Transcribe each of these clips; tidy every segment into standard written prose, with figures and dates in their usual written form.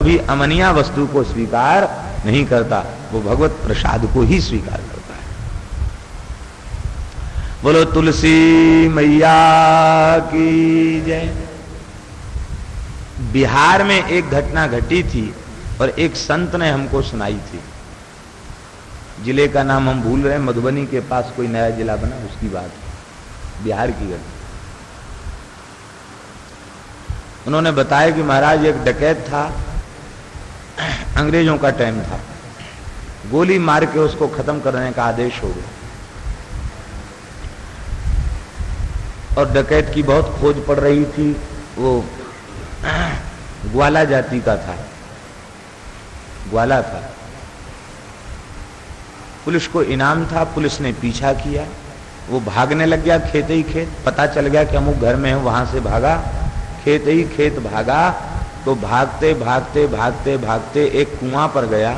भी अमनिया वस्तु को स्वीकार नहीं करता, वो भगवत प्रसाद को ही स्वीकार करता है। बोलो तुलसी मैया की जय। बिहार में एक घटना घटी थी और एक संत ने हमको सुनाई थी। जिले का नाम हम भूल रहे हैं, मधुबनी के पास कोई नया जिला बना, उसकी बात, बिहार की घटना। उन्होंने बताया कि महाराज एक डकैत था, अंग्रेजों का टाइम था, गोली मार के उसको खत्म करने का आदेश हो गया और डकैत की बहुत खोज पड़ रही थी। वो ग्वाला जाति का था, ग्वाला था। पुलिस को इनाम था, पुलिस ने पीछा किया, वो भागने लग गया खेत ही खेत। पता चल गया कि अमुक घर में है, वहां से भागा, खेत ही खेत भागा। तो भागते भागते भागते भागते एक कुआं पर गया।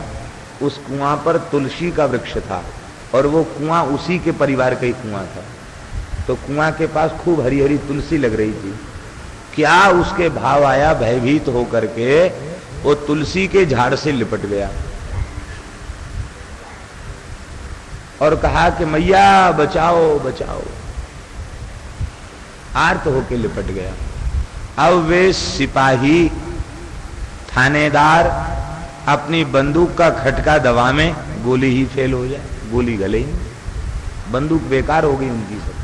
उस कुआं पर तुलसी का वृक्ष था और वो कुआं उसी के परिवार का ही कुआं था। तो कुआं के पास खूब हरी हरी तुलसी लग रही थी। क्या उसके भाव आया, भयभीत होकर के वो तुलसी के झाड़ से लिपट गया और कहा कि मैया बचाओ बचाओ, आर्त होके लिपट गया। अब वे सिपाही थानेदार अपनी बंदूक का खटका दबा में, गोली ही फेल हो जाए, गोली गले ही, बंदूक बेकार हो गई उनकी सब।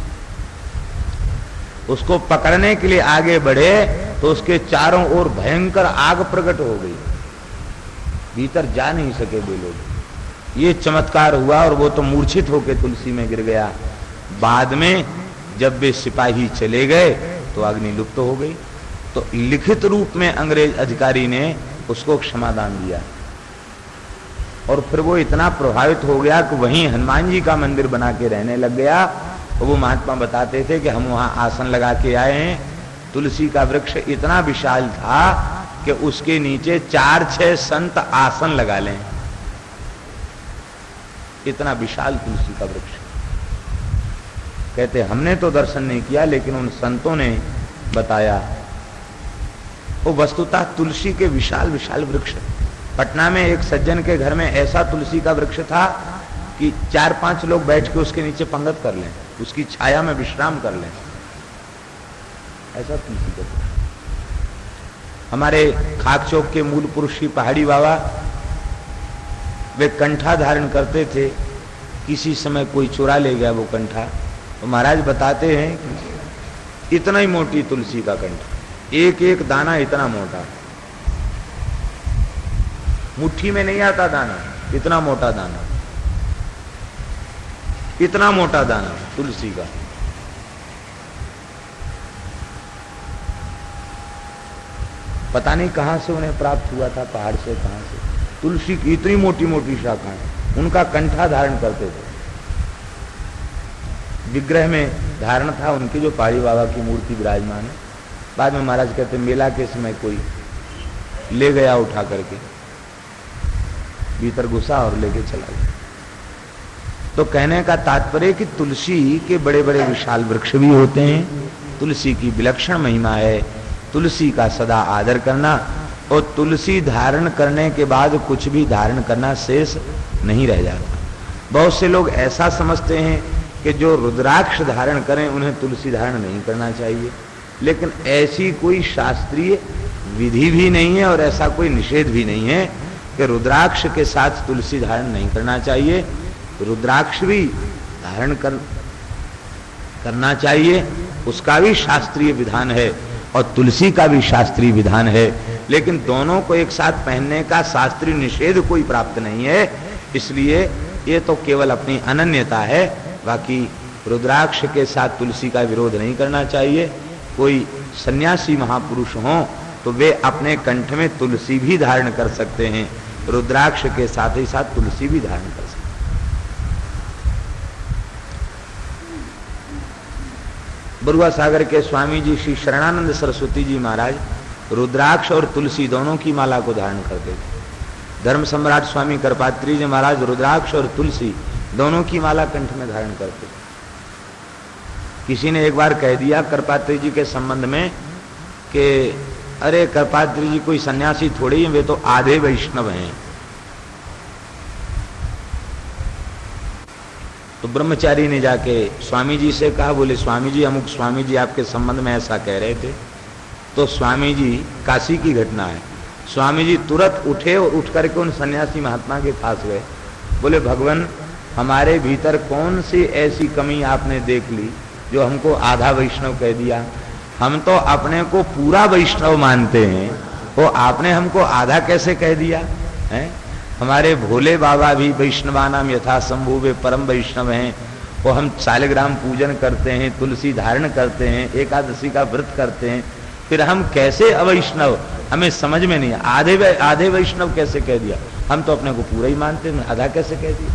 उसको पकड़ने के लिए आगे बढ़े तो उसके चारों ओर भयंकर आग प्रकट हो गई, भीतर जा नहीं सके वे लोग। ये चमत्कार हुआ और वो तो मूर्छित होकर तुलसी में गिर गया। बाद में जब वे सिपाही चले गए तो अग्नि लुप्त हो गई। तो लिखित रूप में अंग्रेज अधिकारी ने उसको क्षमादान दिया और फिर वो इतना प्रभावित हो गया कि वहीं हनुमान जी का मंदिर बना के रहने लग गया। और वो महात्मा बताते थे कि हम वहां आसन लगा के आए हैं। तुलसी का वृक्ष इतना विशाल था कि उसके नीचे 4-6 संत आसन लगा लें, इतना विशाल तुलसी का वृक्ष। कहते हमने तो दर्शन नहीं किया, लेकिन उन संतों ने बताया। वो वस्तुतः तुलसी के विशाल विशाल वृक्ष। पटना में एक सज्जन के घर में ऐसा तुलसी का वृक्ष था कि 4-5 लोग बैठ के उसके नीचे पंगत कर लें, उसकी छाया में विश्राम कर लें, ऐसा तुलसी का वृक्ष। हमारे खाक चौक के मूल पुरुष श्री पहाड़ी बाबा, वे कंठा धारण करते थे। किसी समय कोई चुरा ले गया वो कंठा, तो महाराज बताते हैं कि इतना ही मोटी तुलसी का कंठा, एक एक दाना इतना मोटा, मुट्ठी में नहीं आता दाना, इतना मोटा दाना, इतना मोटा दाना तुलसी का। पता नहीं कहां से उन्हें प्राप्त हुआ था, पहाड़ से कहां से, तुलसी की इतनी मोटी मोटी शाखाएं। उनका कंठा धारण करते थे, विग्रह में धारण था उनके, जो पहाड़ी बाबा की मूर्ति विराजमान है। बाद में महाराज कहते मेला के समय कोई ले गया उठा करके, भीतर घुसा और लेके चला गया। तो कहने का तात्पर्य कि तुलसी के बड़े बड़े विशाल वृक्ष भी होते हैं, तुलसी की विलक्षण महिमा है। तुलसी का सदा आदर करना, और तुलसी धारण करने के बाद कुछ भी धारण करना शेष नहीं रह जाता। बहुत से लोग ऐसा समझते हैं कि जो रुद्राक्ष धारण करें उन्हें तुलसी धारण नहीं करना चाहिए, लेकिन ऐसी कोई शास्त्रीय विधि भी नहीं है और ऐसा कोई निषेध भी नहीं है कि रुद्राक्ष के साथ तुलसी धारण नहीं करना चाहिए। रुद्राक्ष भी धारण करना चाहिए, उसका भी शास्त्रीय विधान है और तुलसी का भी शास्त्रीय विधान है, लेकिन दोनों को एक साथ पहनने का शास्त्रीय निषेध कोई प्राप्त नहीं है। इसलिए ये तो केवल अपनी अनन्यता है, बाकी रुद्राक्ष के साथ तुलसी का विरोध नहीं करना चाहिए। कोई सन्यासी महापुरुष हों तो वे अपने कंठ में तुलसी भी धारण कर सकते हैं, रुद्राक्ष के साथ ही साथ तुलसी भी धारण कर सकते हैं। बरुआ सागर के स्वामी जी श्री शरणानंद सरस्वती जी महाराज रुद्राक्ष और तुलसी दोनों की माला को धारण करते थे। धर्म सम्राट स्वामी करपात्री जी महाराज रुद्राक्ष और तुलसी दोनों की माला कंठ में धारण करते थे। किसी ने एक बार कह दिया करपात्री जी के संबंध में कि अरे कृपाद्री जी कोई सन्यासी थोड़ी है, वे तो आधे वैष्णव हैं। तो ब्रह्मचारी ने जाके स्वामी जी से कहा, बोले स्वामी जी अमुक स्वामी जी आपके संबंध में ऐसा कह रहे थे। तो स्वामी जी, काशी की घटना है, स्वामी जी तुरंत उठे और उठ करके उन सन्यासी महात्मा के पास गए। बोले भगवान, हमारे भीतर कौन सी ऐसी कमी आपने देख ली जो हमको आधा वैष्णव कह दिया? हम तो अपने को पूरा वैष्णव मानते हैं, वो आपने हमको आधा कैसे कह दिया है? हमारे भोले बाबा भी वैष्णवानाम यथा शंभु, वे परम वैष्णव हैं। वो हम शालिग्राम पूजन करते हैं, तुलसी धारण करते हैं, एकादशी का व्रत करते हैं, फिर हम कैसे अवैष्णव? हमें समझ में नहीं, आधे वैष्णव कैसे कह दिया? हम तो अपने को पूरा ही मानते हैं, आधा कैसे कह दिया?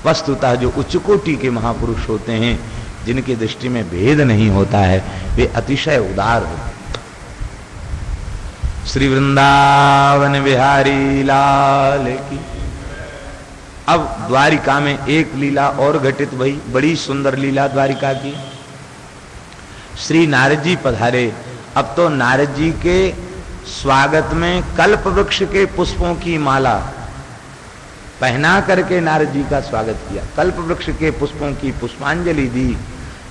वस्तुतः जो उच्च कोटि के महापुरुष होते हैं, जिनकी दृष्टि में भेद नहीं होता है, वे अतिशय उदार होते। श्री वृंदावन बिहारी लाल की। अब द्वारिका में एक लीला और घटित भई, बड़ी सुंदर लीला द्वारिका की। श्री नारद जी पधारे। अब तो नारद जी के स्वागत में कल्प वृक्ष के पुष्पों की माला पहना करके नारद जी का स्वागत किया, कल्प वृक्ष के पुष्पों की पुष्पांजलि दी,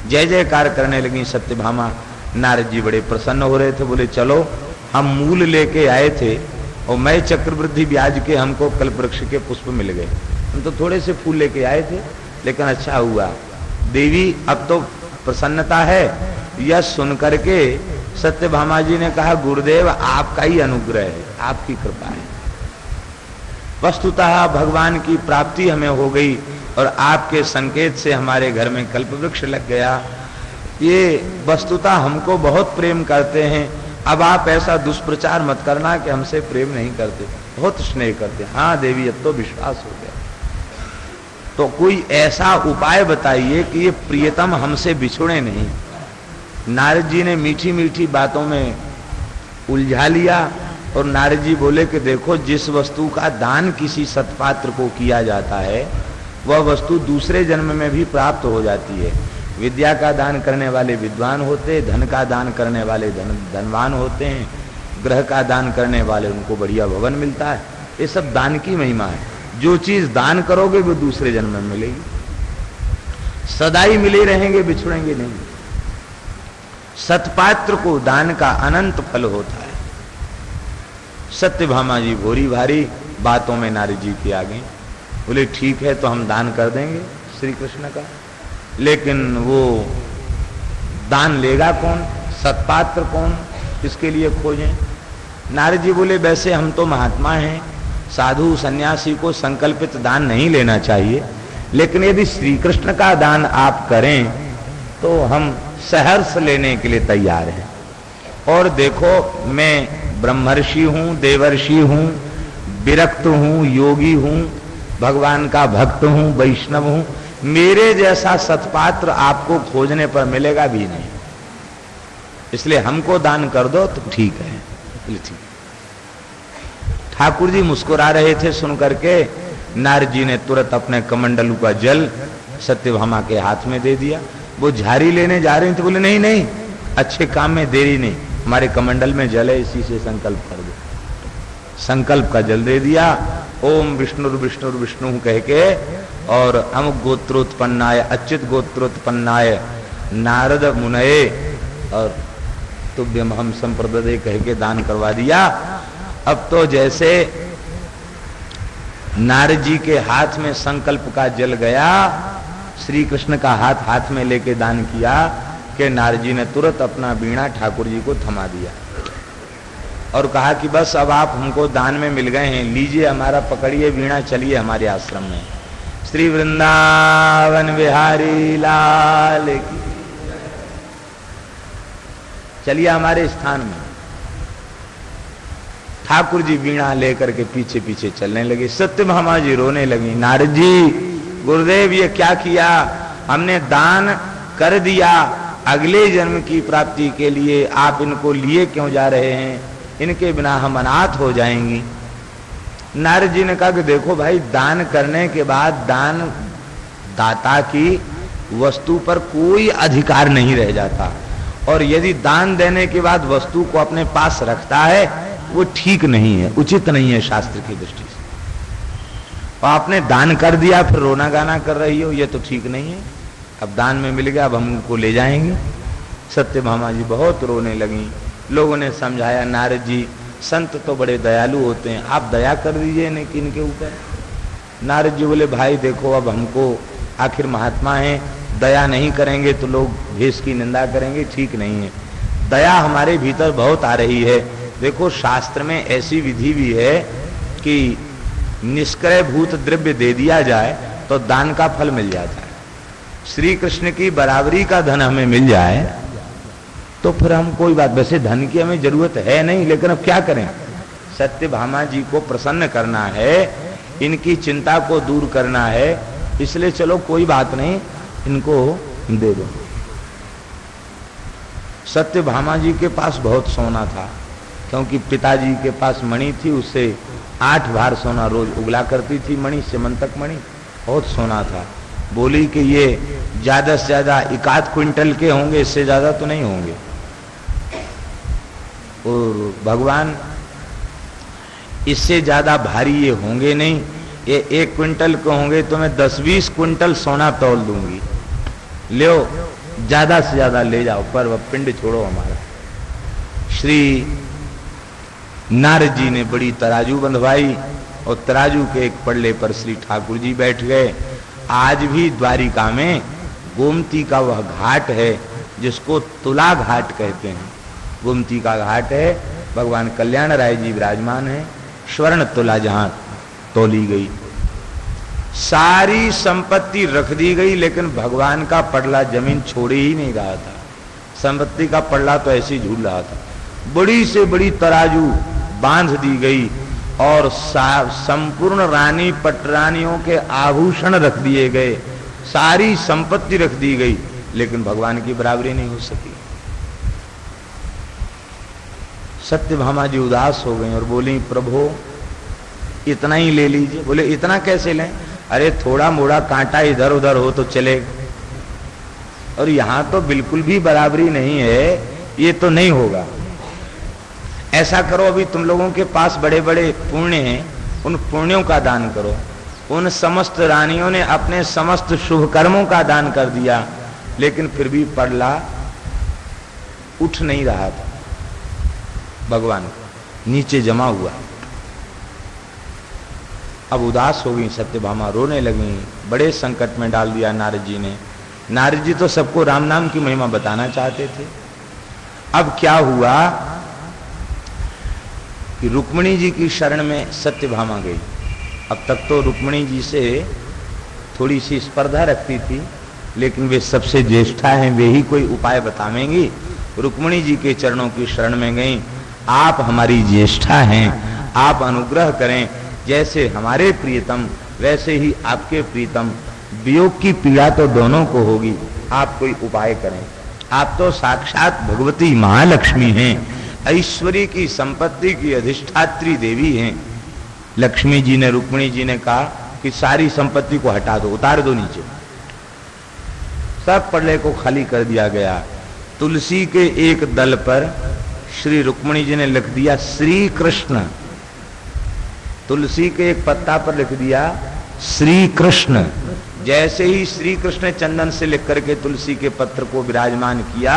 जय जयकार करने लगी सत्यभामा। नारद जी बड़े प्रसन्न हो रहे थे, बोले चलो हम मूल लेके आए थे और मैं चक्रवृद्धि ब्याज के हमको कल्प वृक्ष के पुष्प मिल गए। हम तो थोड़े से फूल लेके आए थे, लेकिन अच्छा हुआ देवी, अब तो प्रसन्नता है। यह सुन करके सत्यभामा जी ने कहा, गुरुदेव आपका ही अनुग्रह है, आपकी कृपा है। वस्तुतः भगवान की प्राप्ति हमें हो गई और आपके संकेत से हमारे घर में कल्प वृक्ष लग गया। ये वस्तुतः हमको बहुत प्रेम करते हैं। अब आप ऐसा दुष्प्रचार मत करना कि हमसे प्रेम नहीं करते, बहुत स्नेह करते। हाँ देवी, अब तो विश्वास हो गया। तो कोई ऐसा उपाय बताइए कि ये प्रियतम हमसे बिछुड़े नहीं। नारद जी ने मीठी मीठी बातों में उलझा लिया और नारद जी बोले कि देखो, जिस वस्तु का दान किसी सत्पात्र को किया जाता है, वह वस्तु दूसरे जन्म में भी प्राप्त हो जाती है। विद्या का दान करने वाले विद्वान होते, धन का दान करने वाले धनवान होते हैं, ग्रह का दान करने वाले उनको बढ़िया भवन मिलता है। ये सब दान की महिमा है। जो चीज दान करोगे वो दूसरे जन्म में मिलेगी, सदाई मिले रहेंगे, बिछुड़ेंगे नहीं। सत्पात्र को दान का अनंत फल होता है। सत्यभामा जी भोरी भारी बातों में नारद जी के आ गई। बोले ठीक है, तो हम दान कर देंगे श्री कृष्ण का, लेकिन वो दान लेगा कौन, सत्पात्र कौन, इसके लिए खोजें। नारद जी बोले वैसे हम तो महात्मा हैं, साधु सन्यासी को संकल्पित दान नहीं लेना चाहिए, लेकिन यदि श्री कृष्ण का दान आप करें तो हम सहर्ष लेने के लिए तैयार हैं। और देखो, मैं ब्रह्मर्षि हूं, देवर्षि हूं, विरक्त हूं, योगी हूं, भगवान का भक्त हूं, वैष्णव हूं, मेरे जैसा सत्पात्र आपको खोजने पर मिलेगा भी नहीं, इसलिए हमको दान कर दो तो ठीक है। ठीक। ठाकुर जी मुस्कुरा रहे थे सुन करके। नारद जी ने तुरंत अपने कमंडलू का जल सत्यभामा के हाथ में दे दिया। वो झारी लेने जा रहे थे, बोले नहीं नहीं, अच्छे काम में देरी नहीं, हमारे कमंडल में जल है, इसी से संकल्प कर दो। संकल्प का जल दे दिया। ओम विष्णु विष्णु विष्णु कह के, और अमुक गोत्रोत्पन्नाय अच्युत गोत्रोत्पन्नाय नारद मुनये और तुभ्यम हम संप्रदय कह के दान करवा दिया। अब तो जैसे नारद जी के हाथ में संकल्प का जल गया, श्री कृष्ण का हाथ में लेके दान किया कि नारद जी ने तुरंत अपना वीणा ठाकुर जी को थमा दिया और कहा कि बस अब आप हमको दान में मिल गए हैं, लीजिए हमारा, पकड़िए वीणा, चलिए हमारे आश्रम में। श्री वृंदावन बिहारी लाल की, चलिए हमारे स्थान में। ठाकुर जी वीणा लेकर के पीछे पीछे चलने लगे। सत्यभामा जी रोने लगी, नारद जी, गुरुदेव ये क्या किया, हमने दान कर दिया, अगले जन्म की प्राप्ति के लिए आप इनको लिए क्यों जा रहे हैं, इनके बिना हम अनाथ हो जाएंगी। नारद जी ने कहा कि देखो भाई, दान करने के बाद दान दाता की वस्तु पर कोई अधिकार नहीं रह जाता, और यदि दान देने के बाद वस्तु को अपने पास रखता है वो ठीक नहीं है, उचित नहीं है शास्त्र की दृष्टि से। और आपने दान कर दिया फिर रोना गाना कर रही हो, ये तो ठीक नहीं है। अब दान में मिल गया, अब हम उनको ले जाएंगे। सत्यभामा जी बहुत रोने लगी। लोगों ने समझाया, नारद जी संत तो बड़े दयालु होते हैं, आप दया कर दीजिए इनके ऊपर। नारद जी बोले, भाई देखो अब हमको आखिर महात्मा हैं, दया नहीं करेंगे तो लोग भेष की निंदा करेंगे, ठीक नहीं है। दया हमारे भीतर बहुत आ रही है। देखो शास्त्र में ऐसी विधि भी है कि निष्क्रय भूत द्रव्य दे दिया जाए तो दान का फल मिल जाता है। श्री कृष्ण की बराबरी का धन हमें मिल जाए तो फिर हम कोई बात, वैसे धन की हमें जरूरत है नहीं, लेकिन अब क्या करें, सत्यभामा जी को प्रसन्न करना है, इनकी चिंता को दूर करना है, इसलिए चलो कोई बात नहीं इनको दे दो। सत्यभामा जी के पास बहुत सोना था, क्योंकि पिताजी के पास मणि थी, उससे 8 भार सोना रोज उगला करती थी मणि, सिमंतक मणि, बहुत सोना था। बोली कि ये ज्यादा से ज्यादा 1 क्विंटल के होंगे, इससे ज्यादा तो नहीं होंगे। और भगवान इससे ज्यादा भारी ये होंगे नहीं, ये 1 क्विंटल के होंगे तो मैं 10-20 क्विंटल सोना तौल दूंगी, ले ज्यादा से ज्यादा ले जाओ, पर वह पिंड छोड़ो हमारा। श्री नारद जी ने बड़ी तराजू बंधवाई और तराजू के एक पल्ले पर श्री ठाकुर जी बैठ गए। आज भी द्वारिका में गोमती का वह घाट है जिसको तुला घाट कहते हैं। गोमती का घाट है, भगवान कल्याण राय जी विराजमान है, स्वर्ण तुला जहां तोली गई। सारी संपत्ति रख दी गई, लेकिन भगवान का पड़ला जमीन छोड़े ही नहीं रहा था। संपत्ति का पड़ला तो ऐसे झूल रहा था। बड़ी से बड़ी तराजू बांध दी गई और संपूर्ण रानी पटरानियों के आभूषण रख दिए गए, सारी संपत्ति रख दी गई, लेकिन भगवान की बराबरी नहीं हो सकी। सत्यभामा जी उदास हो गई और बोली, प्रभु इतना ही ले लीजिए। बोले, इतना कैसे लें? अरे थोड़ा मोड़ा कांटा इधर उधर हो तो चलेगा, और यहां तो बिल्कुल भी बराबरी नहीं है, ये तो नहीं होगा। ऐसा करो, अभी तुम लोगों के पास बड़े बड़े पुण्य हैं, उन पुण्यों का दान करो। उन समस्त रानियों ने अपने समस्त शुभ कर्मों का दान कर दिया, लेकिन फिर भी पड़ला उठ नहीं रहा था, भगवान नीचे जमा हुआ। अब उदास हो गई सत्यभामा, रोने लगी, बड़े संकट में डाल दिया नारद जी ने। नारद जी तो सबको राम नाम की महिमा बताना चाहते थे। अब क्या हुआ कि रुक्मिणी जी की शरण में सत्यभामा गई। अब तक तो रुक्मिणी जी से थोड़ी सी स्पर्धा रखती थी, लेकिन वे सबसे ज्येष्ठा हैं, वे ही कोई उपाय बतावेंगी। रुक्मिणी जी के चरणों की शरण में गई। आप हमारी ज्येष्ठा हैं, आप अनुग्रह करें, जैसे हमारे प्रियतम वैसे ही आपके प्रीतम, वियोग की पीड़ा तो दोनों को होगी, आप कोई उपाय करें। आप तो साक्षात भगवती महालक्ष्मी हैं, ऐश्वर्य की संपत्ति की अधिष्ठात्री देवी हैं। लक्ष्मी जी ने, रुक्मिणी जी ने कहा कि सारी संपत्ति को हटा दो, उतार दो नीचे। सब पल्ले को खाली कर दिया गया। तुलसी के एक दल पर श्री रुक्मिणी जी ने लिख दिया श्री कृष्ण। तुलसी के एक पत्ता पर लिख दिया श्री कृष्ण। जैसे ही श्री कृष्ण चंदन से लिख करके तुलसी के पत्र को विराजमान किया,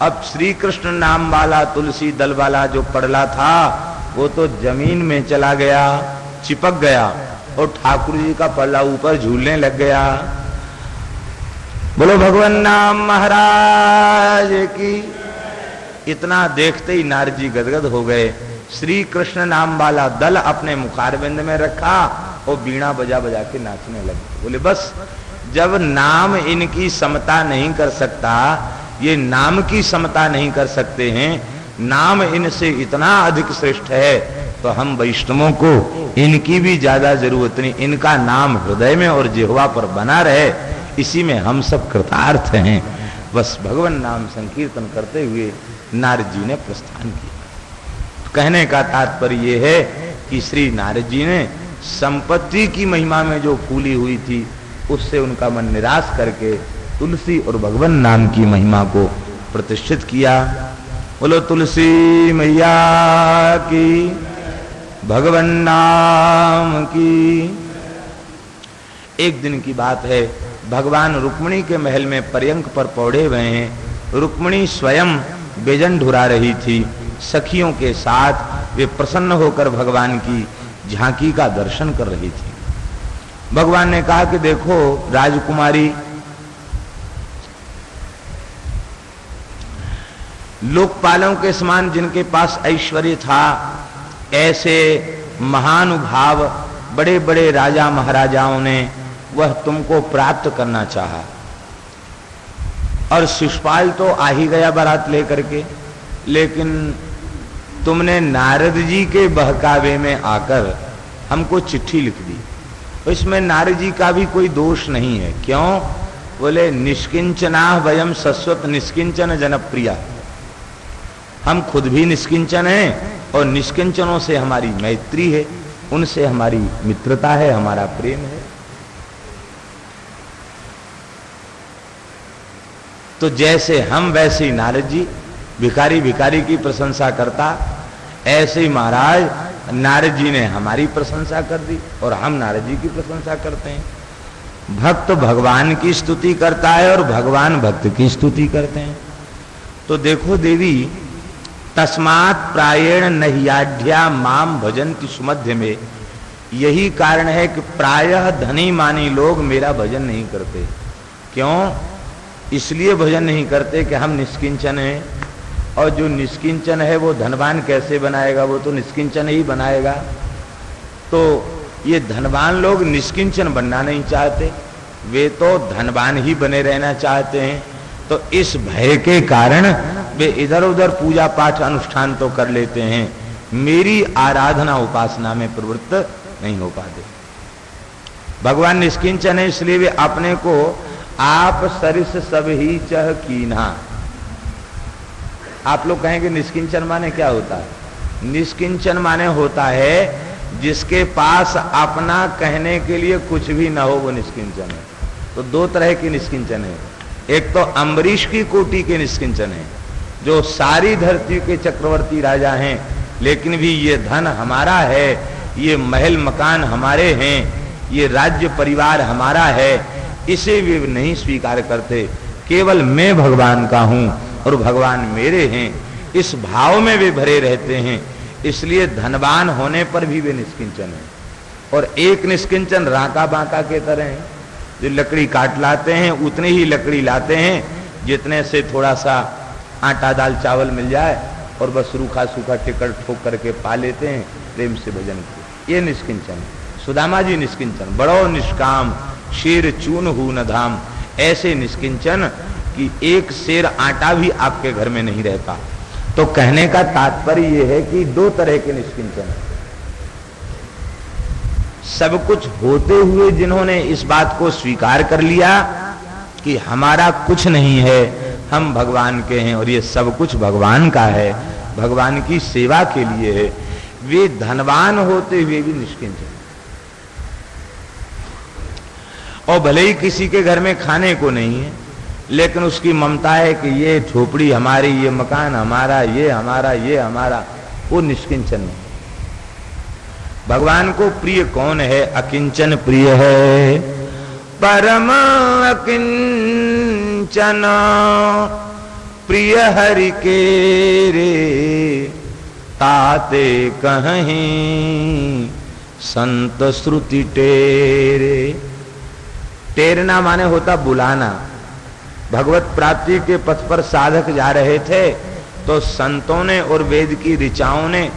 अब श्री कृष्ण नाम वाला तुलसी दल वाला जो पड़ला था वो तो जमीन में चला गया, चिपक गया, और ठाकुर जी का पड़ला ऊपर झूलने लग गया। बोलो भगवान नाम महाराज की। इतना देखते ही नारद जी गदगद हो गए। श्री कृष्ण नाम वाला दल अपने मुखारविंद में रखा और बीणा बजा बजा के नाचने लगे। बोले बस, जब नाम इनकी समता नहीं कर सकता, ये नाम की समता नहीं कर सकते हैं, नाम इनसे इतना अधिक श्रेष्ठ है, तो हम वैष्णवों को इनकी भी ज्यादा जरूरत नहीं। इनका नाम हृदय में और जिह्वा पर बना रहे, इसी में हम सब कृतार्थ हैं। बस भगवान नाम संकीर्तन करते हुए नारद जी ने प्रस्थान किया। कहने का तात्पर्य यह है कि श्री नारद जी ने संपत्ति की महिमा में जो फूली हुई थी, उससे उनका मन निराश करके तुलसी और भगवान नाम की महिमा को प्रतिष्ठित किया। बोलो तुलसी मैया की, भगवान नाम की। एक दिन की बात है, भगवान रुक्मिणी के महल में पर्यंक पर पौड़े हुए हैं। रुक्मिणी स्वयं व्यजन ढुरा रही थी, सखियों के साथ वे प्रसन्न होकर भगवान की झांकी का दर्शन कर रही थी। भगवान ने कहा कि देखो राजकुमारी, लोकपालों के समान जिनके पास ऐश्वर्य था, ऐसे महानुभाव बड़े बड़े राजा महाराजाओं ने वह तुमको प्राप्त करना चाहा। और शिशुपाल तो आ ही गया बारात लेकर के, लेकिन तुमने नारद जी के बहकावे में आकर हमको चिट्ठी लिख दी। इसमें नारद जी का भी कोई दोष नहीं है। क्यों? बोले निष्किंचना वयम सस्वत निष्किंचन जनप्रिया। हम खुद भी निष्किंचन हैं और निष्किंचनों से हमारी मैत्री है, उनसे हमारी मित्रता है, हमारा प्रेम है। तो जैसे हम वैसे ही नारद जी, भिखारी भिखारी की प्रशंसा करता, ऐसे ही महाराज नारद जी ने हमारी प्रशंसा कर दी और हम नारद जी की प्रशंसा करते हैं। भक्त भगवान की स्तुति करता है और भगवान भक्त की स्तुति करते हैं। तो देखो देवी, तस्मात् प्रायेण नह्याढ्या माम भजन्ति सुमध्य में, यही कारण है कि प्रायः धनी मानी लोग मेरा भजन नहीं करते। क्यों? इसलिए भजन नहीं करते कि हम निष्किंचन हैं, और जो निष्किंचन है वो धनवान कैसे बनाएगा? वो तो निष्किंचन ही बनाएगा। तो ये धनवान लोग निष्किंचन बनना नहीं चाहते, वे तो धनवान ही बने रहना चाहते हैं। तो इस भय के कारण वे इधर उधर पूजा पाठ अनुष्ठान तो कर लेते हैं, मेरी आराधना उपासना में प्रवृत्त नहीं हो पाते। भगवान निष्किंचन है, इसलिए वे अपने को आप सरिस सब ही चह कीन्हा। आप लोग कहेंगे निष्किंचन माने क्या होता है? निष्किंचन माने होता है जिसके पास अपना कहने के लिए कुछ भी ना हो, वो निष्किंचन है। तो दो तरह के निष्किंचन है। एक तो अम्बरीश की कोटि के निष्किंचन है, जो सारी धरती के चक्रवर्ती राजा हैं, लेकिन भी ये धन हमारा है, ये महल मकान हमारे हैं, ये राज्य परिवार हमारा है, इसे वे नहीं स्वीकार करते। केवल मैं भगवान का हूं और भगवान मेरे हैं, इस भाव में वे भरे रहते हैं। इसलिए धनवान होने पर भी वे निष्किंचन हैं। और एक निष्किंचन राका बांका के तरह है, जो लकड़ी काट लाते हैं, उतनी ही लकड़ी लाते हैं जितने से थोड़ा सा आटा दाल चावल मिल जाए, और बस रूखा सूखा टिकट ठोक करके पा लेते हैं, प्रेम से भजन किए। ये निष्किंचन है। सुदामा जी निष्किंचन, बड़ो निष्काम शेर चून हु न धाम। ऐसे निष्किंचन कि एक शेर आटा भी आपके घर में नहीं रहता। तो कहने का तात्पर्य यह है कि दो तरह के निष्किंचन है। सब कुछ होते हुए जिन्होंने इस बात को स्वीकार कर लिया कि हमारा कुछ नहीं है, हम भगवान के हैं और ये सब कुछ भगवान का है, भगवान की सेवा के लिए है, वे धनवान होते हुए भी निष्किंचन। और भले ही किसी के घर में खाने को नहीं है, लेकिन उसकी ममता है कि ये झोपड़ी हमारी, ये मकान हमारा, ये हमारा, ये हमारा, वो निष्किंचन नहीं। भगवान को प्रिय कौन है? अकिंचन प्रिय है। परम अकिंचन प्रिय हरि के रे, ताते कहीं संत श्रुति टेरे। टेरना माने होता बुलाना। भगवत प्राप्ति के पथ पर साधक जा रहे थे, तो संतों ने और वेद की ऋचाओं ने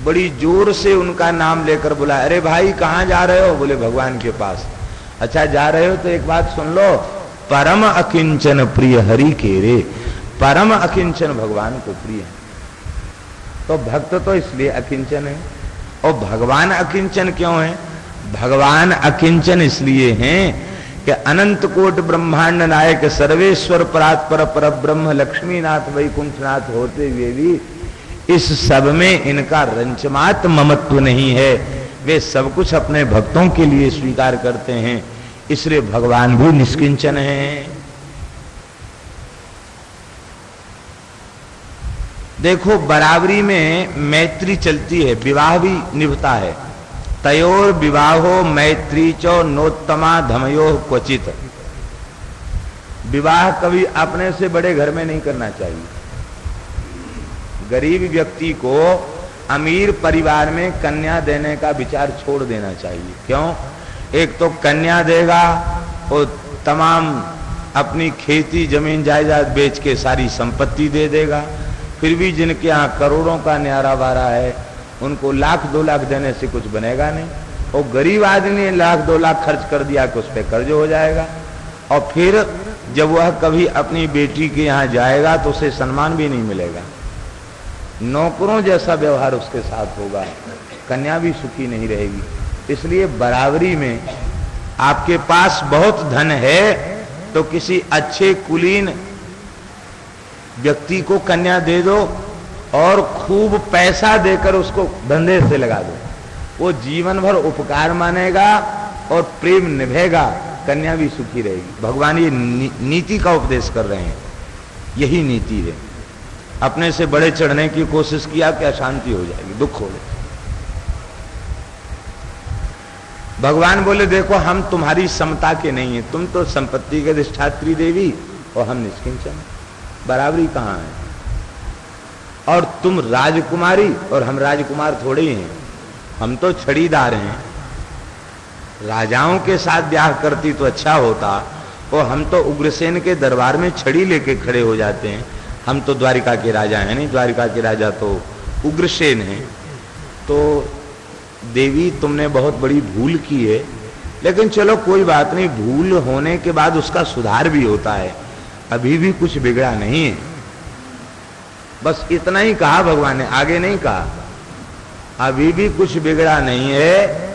बड़ी जोर से उनका नाम लेकर बुलाया। अरे भाई कहाँ जा रहे हो? बोले भगवान के पास। अच्छा जा रहे हो तो एक बात सुन लो, परम अकिंचन प्रिय हरि के रे। परम अकिंचन भगवान को प्रिय है। तो भक्त तो इसलिए अकिंचन है। और भगवान अकिंचन क्यों है? भगवान अकिंचन इसलिए हैं कि अनंत कोट ब्रह्मांड नायक सर्वेश्वर परात्पर पर ब्रह्म लक्ष्मीनाथ वैकुंठनाथ होते हुए भी इस सब में इनका रंचमात ममत्व नहीं है। वे सब कुछ अपने भक्तों के लिए स्वीकार करते हैं, इसलिए भगवान भी निष्किंचन हैं। देखो बराबरी में मैत्री चलती है, विवाह भी निभता है। तयोर विवाहो मैत्री चो नोत्तमा धमयो क्वचित। विवाह कभी अपने से बड़े घर में नहीं करना चाहिए। गरीब व्यक्ति को अमीर परिवार में कन्या देने का विचार छोड़ देना चाहिए। क्यों? एक तो कन्या देगा और तमाम अपनी खेती जमीन जायदाद बेच के सारी संपत्ति दे देगा। फिर भी जिनके यहाँ करोड़ों का न्यारा वारा है उनको लाख 2 लाख देने से कुछ बनेगा नहीं। और गरीब आदमी ने लाख 2 लाख खर्च कर दिया कि उस पर कर्ज हो जाएगा। और फिर जब वह कभी अपनी बेटी के यहाँ जाएगा तो उसे सम्मान भी नहीं मिलेगा, नौकरों जैसा व्यवहार उसके साथ होगा, कन्या भी सुखी नहीं रहेगी। इसलिए बराबरी में आपके पास बहुत धन है तो किसी अच्छे कुलीन व्यक्ति को कन्या दे दो और खूब पैसा देकर उसको धंधे से लगा दो। वो जीवन भर उपकार मानेगा और प्रेम निभेगा, कन्या भी सुखी रहेगी। भगवान ये नीति का उपदेश कर रहे हैं, यही नीति है। अपने से बड़े चढ़ने की कोशिश किया कि अशांति हो जाएगी, दुख होगा। भगवान बोले देखो हम तुम्हारी समता के नहीं है, तुम तो संपत्ति के अधिष्ठात्री देवी और हम निष्किंचन, बराबरी कहाँ है? और तुम राजकुमारी और हम राजकुमार थोड़े ही हैं, हम तो छड़ीदार हैं। राजाओं के साथ ब्याह करती तो अच्छा होता, और हम तो उग्रसेन के दरबार में छड़ी लेके खड़े हो जाते हैं। हम तो द्वारिका के राजा हैं नहीं, द्वारिका के राजा तो उग्रसेन हैं। तो देवी तुमने बहुत बड़ी भूल की है, लेकिन चलो कोई बात नहीं, भूल होने के बाद उसका सुधार भी होता है, अभी भी कुछ बिगड़ा नहीं है। बस इतना ही कहा भगवान ने, आगे नहीं कहा। अभी भी कुछ बिगड़ा नहीं है,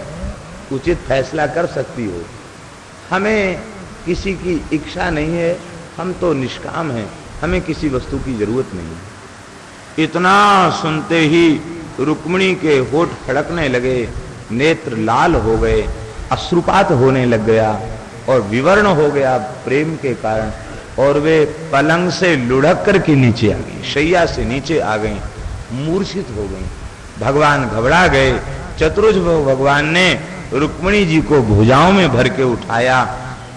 उचित फैसला कर सकती हो। हमें किसी की इच्छा नहीं है, हम तो निष्काम हैं, हमें किसी वस्तु की जरूरत नहीं है। इतना सुनते ही रुक्मिणी के होठ फड़कने लगे, नेत्र लाल हो गए, अश्रुपात होने लग गया और विवर्ण हो गया प्रेम के कारण, और वे पलंग से लुढ़क करके नीचे आ गई, शैया से नीचे आ गई, मूर्छित हो गई। भगवान घबरा गए। चतुर्भुज भगवान ने रुक्मिणी जी को भुजाओं में भर के उठाया,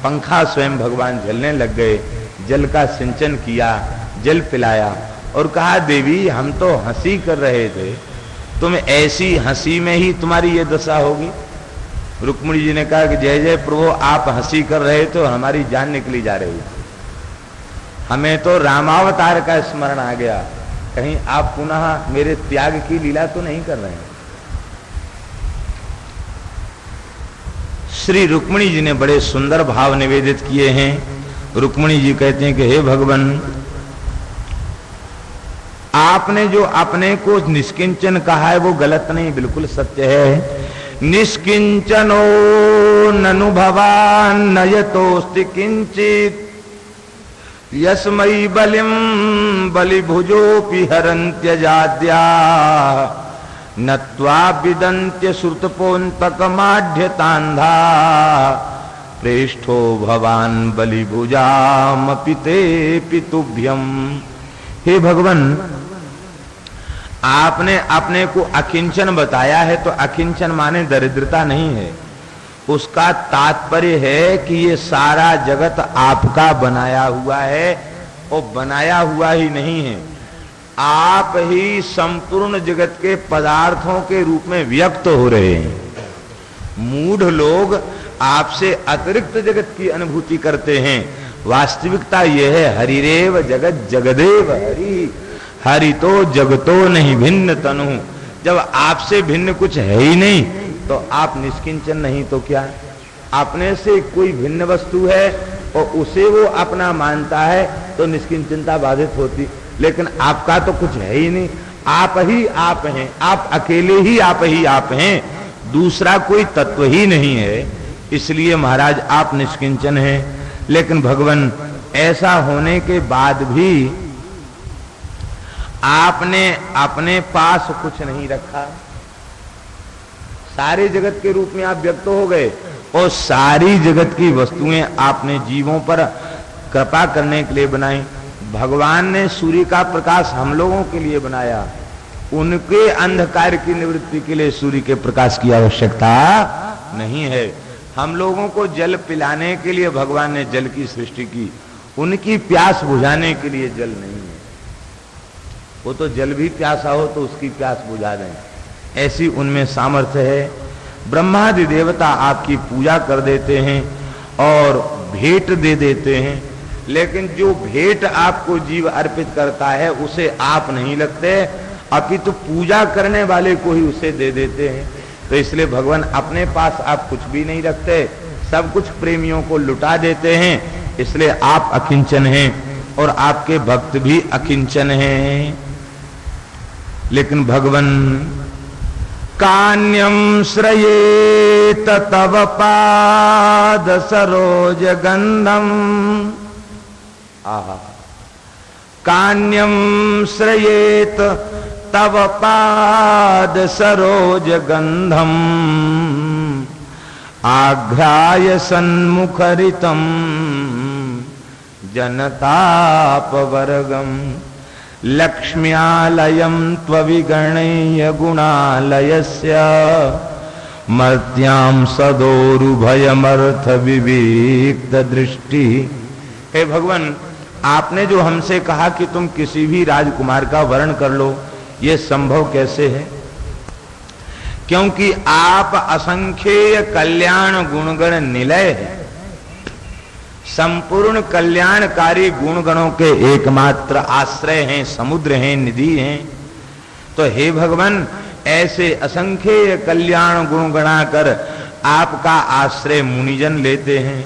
पंखा स्वयं भगवान झलने लग गए, जल का सिंचन किया, जल पिलाया और कहा देवी हम तो हंसी कर रहे थे, तुम ऐसी हंसी में ही तुम्हारी ये दशा होगी। रुक्मिणी जी ने कहा कि जय जय प्रभु, आप हंसी कर रहे थे और हमारी जान निकली जा रही, हमें तो रामावतार का स्मरण आ गया, कहीं आप पुनः मेरे त्याग की लीला तो नहीं कर रहे हैं। श्री रुक्मिणी जी ने बड़े सुंदर भाव निवेदित किए हैं। रुक्मिणी जी कहते हैं कि हे भगवान, आपने जो अपने को निष्किंचन कहा है वो गलत नहीं, बिल्कुल सत्य है। निष्किंचनो ननु भवान नयतोस्ति किंचित यस्मयी बलिम बलिभुजोपि हरन्त्यजाद्या नत्वा विदन्त्य श्रुतपोन्तकमाढ्यतान्धा प्रेष्ठो भवान बलिभुजामपि ते पितुभ्यम। हे भगवान, आपने अपने को अकिंचन बताया है, तो अकिंचन माने दरिद्रता नहीं है, उसका तात्पर्य है कि ये सारा जगत आपका बनाया हुआ है, और बनाया हुआ ही नहीं है, आप ही संपूर्ण जगत के पदार्थों के रूप में व्यक्त हो रहे हैं। मूढ़ लोग आपसे अतिरिक्त जगत की अनुभूति करते हैं, वास्तविकता यह है हरिरेव जगत जगदेव हरि, हरि तो जगतो नहीं भिन्न तनु। जब आपसे भिन्न कुछ है ही नहीं तो आप निष्किंचन नहीं तो क्या? अपने से कोई भिन्न वस्तु है और उसे वो अपना मानता है तो निष्किंचनता बाधित होती, लेकिन आपका तो कुछ है ही नहीं, आप ही आप हैं, आप अकेले ही आप हैं, दूसरा कोई तत्व ही नहीं है। इसलिए महाराज आप निष्किंचन हैं। लेकिन भगवान, ऐसा होने के बाद भी आपने अपने पास कुछ नहीं रखा, सारे जगत के रूप में आप व्यक्त हो गए और सारी जगत की वस्तुएं आपने जीवों पर कृपा करने के लिए बनाई। भगवान ने सूर्य का प्रकाश हम लोगों के लिए बनाया, उनके अंधकार की निवृत्ति के लिए सूर्य के प्रकाश की आवश्यकता नहीं है। हम लोगों को जल पिलाने के लिए भगवान ने जल की सृष्टि की, उनकी प्यास बुझाने के लिए जल नहीं है। वो तो जल भी प्यासा हो तो उसकी प्यास बुझा दें, ऐसी उनमें सामर्थ्य है। ब्रह्मादि देवता आपकी पूजा कर देते हैं और भेंट दे देते हैं, लेकिन जो भेंट आपको जीव अर्पित करता है उसे आप नहीं लगते, अपितु पूजा करने वाले को ही उसे दे देते हैं। तो इसलिए भगवान अपने पास आप कुछ भी नहीं रखते, सब कुछ प्रेमियों को लुटा देते हैं। इसलिए आप अकिंचन हैं और आपके भक्त भी अकिंचन हैं। लेकिन भगवान कान्यम श्रयेत तव पाद सरोज गंधम, आहा, कान्यम श्रयेत तव पाद सरोज गंधम, आघ्राय सन्मुखरितम जनतापवर्गम, लक्ष्म्यालयं त्वविगणय्य गुणालयस्य, मर्त्यां सदोरुभयमर्थ विविक्त दृष्टि। हे भगवान, आपने जो हमसे कहा कि तुम किसी भी राजकुमार का वर्ण कर लो, ये संभव कैसे है? क्योंकि आप असंख्येय कल्याण गुणगण निलय है, संपूर्ण कल्याणकारी गुणगणों के एकमात्र आश्रय हैं, समुद्र हैं, निधि हैं। तो हे भगवान, ऐसे असंख्येय कल्याण गुण गणाकर आपका आश्रय मुनिजन लेते हैं,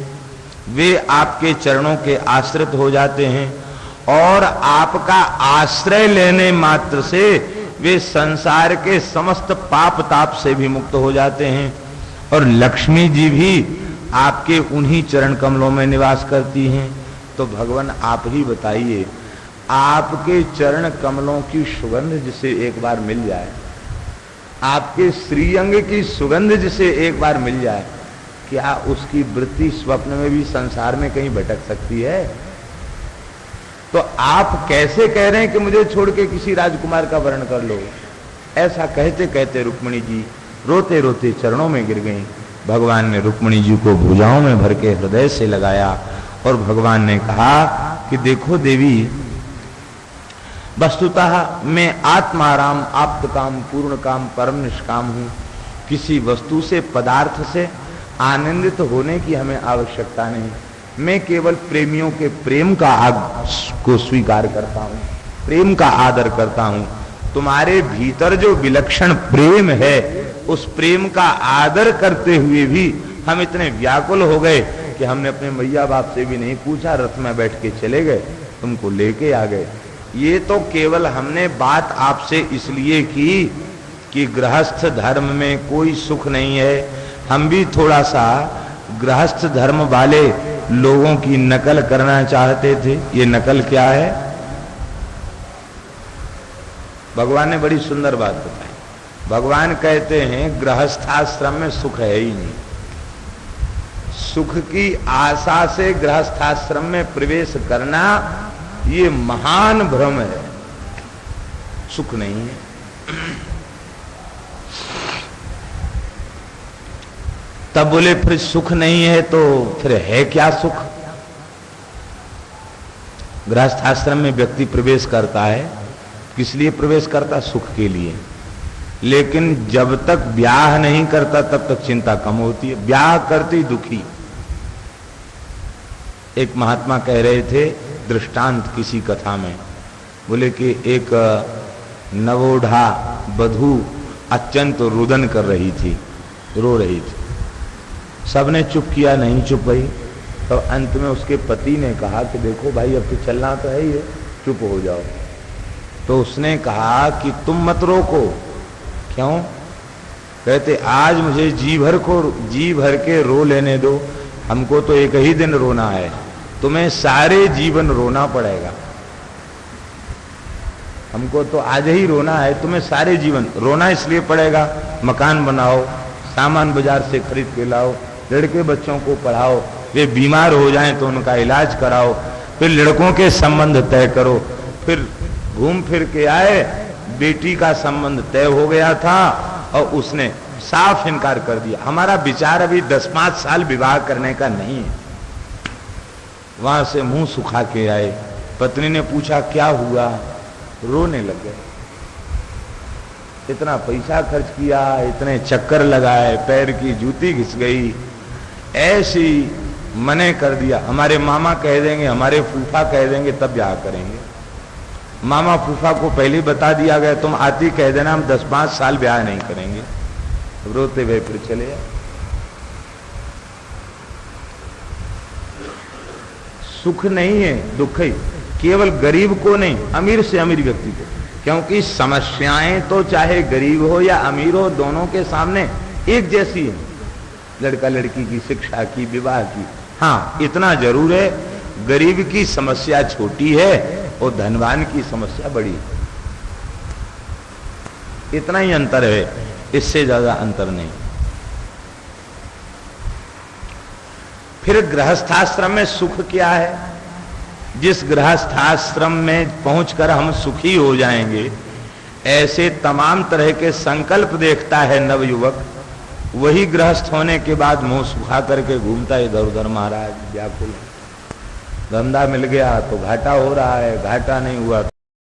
वे आपके चरणों के आश्रित हो जाते हैं और आपका आश्रय लेने मात्र से वे संसार के समस्त पाप ताप से भी मुक्त हो जाते हैं। और लक्ष्मी जी भी आपके उन्हीं चरण कमलों में निवास करती हैं। तो भगवान आप ही बताइए, आपके चरण कमलों की सुगंध जिसे एक बार मिल जाए, आपके श्रीअंग की सुगंध जिसे एक बार मिल जाए, क्या उसकी वृत्ति स्वप्न में भी संसार में कहीं भटक सकती है? तो आप कैसे कह रहे हैं कि मुझे छोड़ के किसी राजकुमार का वर्ण कर लो? ऐसा कहते कहते रुक्मिणी जी रोते रोते चरणों में गिर गईं। भगवान ने रुक्मिणी जी को भुजाओं में भर के हृदय से लगाया और भगवान ने कहा कि देखो देवी, वस्तुतः मैं आत्माराम, आप्त काम, पूर्ण काम, परम निष्काम हूं। किसी वस्तु से, पदार्थ से आनंदित होने की हमें आवश्यकता नहीं। मैं केवल प्रेमियों के प्रेम को स्वीकार करता हूं, प्रेम का आदर करता हूं। तुम्हारे भीतर जो विलक्षण प्रेम है, उस प्रेम का आदर करते हुए भी हम इतने व्याकुल हो गए कि हमने अपने मैया बाप से भी नहीं पूछा, रथ में बैठ के चले गए, तुमको लेके आ गए। ये तो केवल हमने बात आपसे इसलिए की कि गृहस्थ धर्म में कोई सुख नहीं है। हम भी थोड़ा सा गृहस्थ धर्म वाले लोगों की नकल करना चाहते थे। ये नकल क्या है? भगवान ने बड़ी सुंदर बात बताई। भगवान कहते हैं गृहस्थाश्रम में सुख है ही नहीं। सुख की आशा से गृहस्थाश्रम में प्रवेश करना ये महान भ्रम है, सुख नहीं है। तब बोले फिर सुख नहीं है तो फिर है क्या सुख? गृहस्थाश्रम में व्यक्ति प्रवेश करता है, किस लिए प्रवेश करता? सुख के लिए। लेकिन जब तक ब्याह नहीं करता तब तक चिंता कम होती है, ब्याह करते ही दुखी। एक महात्मा कह रहे थे दृष्टांत किसी कथा में, बोले कि एक नवोढ़ा वधू अत्यंत रुदन कर रही थी, रो रही थी। सबने चुप किया, नहीं चुप भई। तो अंत में उसके पति ने कहा कि देखो भाई, अब तो चलना तो है ही है, चुप हो जाओ। तो उसने कहा कि तुम मत रोको। क्यों? कहते आज मुझे जी भर के रो लेने दो, हमको तो एक ही दिन रोना है, तुम्हें सारे जीवन रोना पड़ेगा। हमको तो आज ही रोना है, तुम्हें सारे जीवन रोना इसलिए पड़ेगा, मकान बनाओ, सामान बाजार से खरीद के लाओ, लड़के बच्चों को पढ़ाओ, वे बीमार हो जाएं तो उनका इलाज कराओ, फिर लड़कों के संबंध तय करो। फिर घूम फिर के आए, बेटी का संबंध तय हो गया था और उसने साफ इनकार कर दिया, हमारा विचार अभी 10-5 साल विवाह करने का नहीं है। वहां से मुंह सुखा के आए। पत्नी ने पूछा क्या हुआ, रोने लग गए। इतना पैसा खर्च किया, इतने चक्कर लगाए, पैर की जूती घिस गई, ऐसी मने कर दिया। हमारे मामा कह देंगे, हमारे फूफा कह देंगे, तब ब्याह करेंगे। मामा फूफा को पहले बता दिया गया, तुम आती कह देना, हम 10-5 साल ब्याह नहीं करेंगे। रोते हुए फिर चले जाए। सुख नहीं है, दुख है। केवल गरीब को नहीं, अमीर से अमीर व्यक्ति को, क्योंकि समस्याएं तो चाहे गरीब हो या अमीर हो, दोनों के सामने एक जैसी है। लड़का लड़की की शिक्षा की, विवाह की। हाँ, इतना जरूर है, गरीब की समस्या छोटी है और धनवान की समस्या बड़ी है। इतना ही अंतर है, इससे ज्यादा अंतर नहीं। फिर गृहस्थाश्रम में सुख क्या है? जिस गृहस्थाश्रम में पहुंचकर हम सुखी हो जाएंगे, ऐसे तमाम तरह के संकल्प देखता है नवयुवक। वही गृहस्थ होने के बाद मुंह सुखा करके घूमता है इधर उधर, महाराज व्याकुल। धंधा मिल गया तो घाटा हो रहा है, घाटा नहीं हुआ